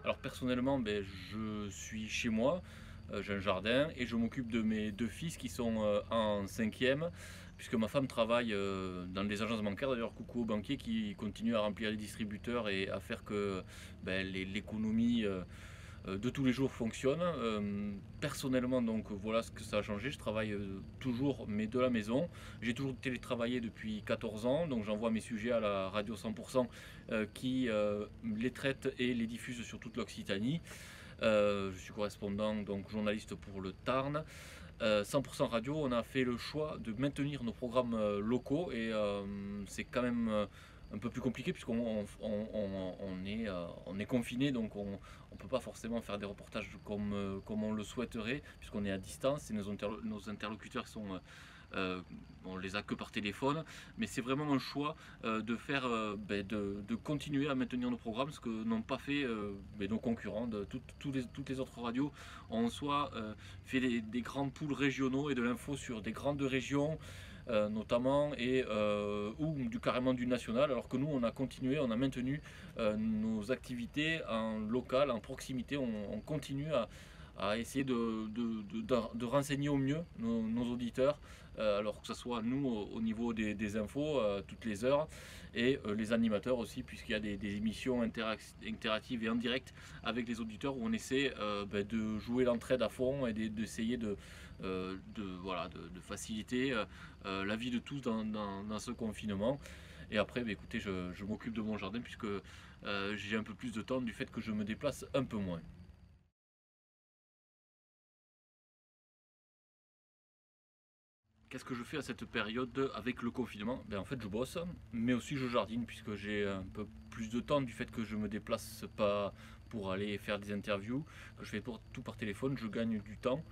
Alors personnellement, je suis chez moi, j'ai un jardin et je m'occupe de mes deux fils qui sont en cinquième, puisque ma femme travaille dans les agences bancaires. D'ailleurs, coucou aux banquiers qui continuent à remplir les distributeurs et à faire que l'économie de tous les jours fonctionne. Personnellement, donc voilà ce que ça a changé. Je travaille toujours, mais de la maison. J'ai toujours télétravaillé depuis 14 ans, donc j'envoie mes sujets à la radio 100% qui les traite et les diffuse sur toute l'Occitanie. Je suis correspondant, donc journaliste pour le Tarn. 100% radio, on a fait le choix de maintenir nos programmes locaux et c'est quand même un peu plus compliqué puisqu'on on est confiné, donc on ne peut pas forcément faire des reportages comme on le souhaiterait puisqu'on est à distance et nos interlocuteurs sont on les a que par téléphone, mais c'est vraiment un choix de faire, de continuer à maintenir nos programmes, ce que n'ont pas fait nos concurrents. Toutes les autres radios ont soit fait des grands pools régionaux et de l'info sur des grandes régions, notamment, ou carrément du national, alors que nous on a continué, on a maintenu nos activités en local, en proximité. On continue à essayer de renseigner au mieux nos auditeurs, alors que ce soit nous au niveau des infos toutes les heures et les animateurs aussi, puisqu'il y a des émissions interactives et en direct avec les auditeurs où on essaie de jouer l'entraide à fond et d'essayer voilà, de faciliter la vie de tous dans ce confinement. Et après, écoutez, je m'occupe de mon jardin puisque j'ai un peu plus de temps du fait que je me déplace un peu moins. Qu'est-ce que je fais à cette période avec le confinement? En fait, je bosse, mais aussi je jardine puisque j'ai un peu plus de temps du fait que je me déplace pas pour aller faire des interviews, que je fais tout par téléphone, je gagne du temps.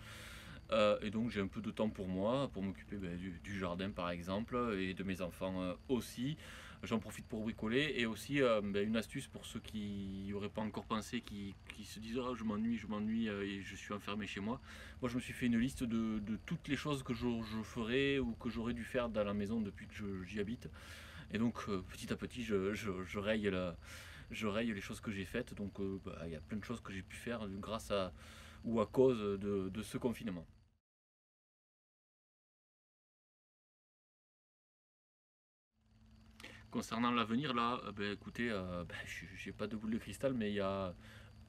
Et donc j'ai un peu de temps pour moi, pour m'occuper du jardin par exemple, et de mes enfants aussi. J'en profite pour bricoler et aussi une astuce pour ceux qui n'y auraient pas encore pensé, qui se disent oh, je m'ennuie et je suis enfermé chez moi. Moi je me suis fait une liste de toutes les choses que je ferais ou que j'aurais dû faire dans la maison depuis que j'y habite. Et donc petit à petit je raye je raye les choses que j'ai faites. Donc il y a plein de choses que j'ai pu faire grâce à ou à cause de ce confinement. Concernant l'avenir, là, écoutez, j'ai pas de boule de cristal, mais il y a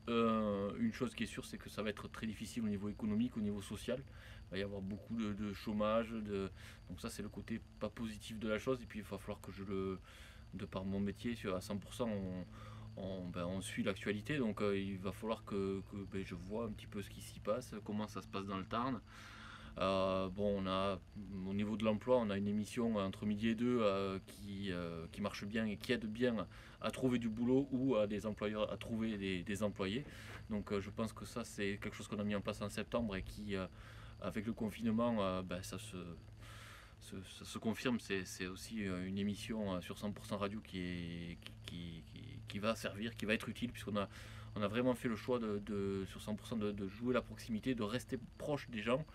une chose qui est sûre, c'est que ça va être très difficile au niveau économique, au niveau social. Il va y avoir beaucoup de chômage, donc ça c'est le côté pas positif de la chose. Et puis il va falloir que de par mon métier, à 100%, on suit l'actualité, donc il va falloir que je vois un petit peu ce qui s'y passe, comment ça se passe dans le Tarn. Bon, au niveau de l'emploi, on a une émission entre midi et deux qui marche bien et qui aide bien à trouver du boulot ou à des employeurs à trouver des employés. Donc je pense que ça c'est quelque chose qu'on a mis en place en septembre et qui, avec le confinement, ça se confirme. C'est aussi une émission sur 100% radio qui va servir, qui va être utile on a vraiment fait le choix sur 100% de jouer la proximité, de rester proche des gens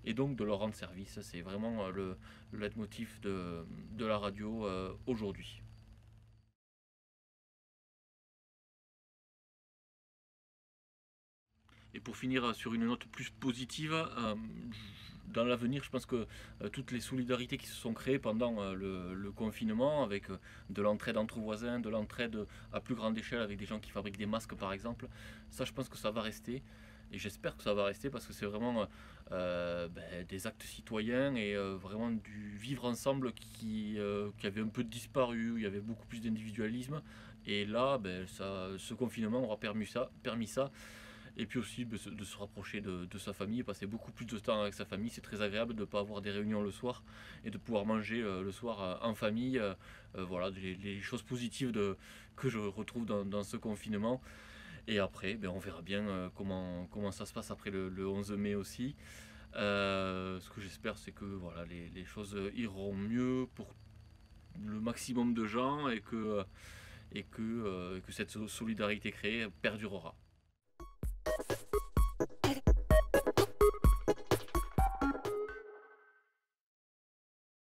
et donc de leur rendre service. C'est vraiment le leitmotiv de la radio aujourd'hui. Et pour finir sur une note plus positive, dans l'avenir, je pense que toutes les solidarités qui se sont créées pendant le confinement, avec de l'entraide entre voisins, de l'entraide à plus grande échelle avec des gens qui fabriquent des masques par exemple, ça je pense que ça va rester. Et j'espère que ça va rester parce que c'est vraiment des actes citoyens et vraiment du vivre ensemble qui avait un peu disparu, il y avait beaucoup plus d'individualisme. Et là, ce confinement aura permis ça. Et puis aussi de se rapprocher de sa famille et passer beaucoup plus de temps avec sa famille. C'est très agréable de ne pas avoir des réunions le soir et de pouvoir manger le soir en famille. Voilà, les choses positives que je retrouve dans ce confinement. Et après, on verra bien comment ça se passe après le 11 mai aussi. Ce que j'espère, c'est que voilà, les choses iront mieux pour le maximum de gens et que cette solidarité créée perdurera.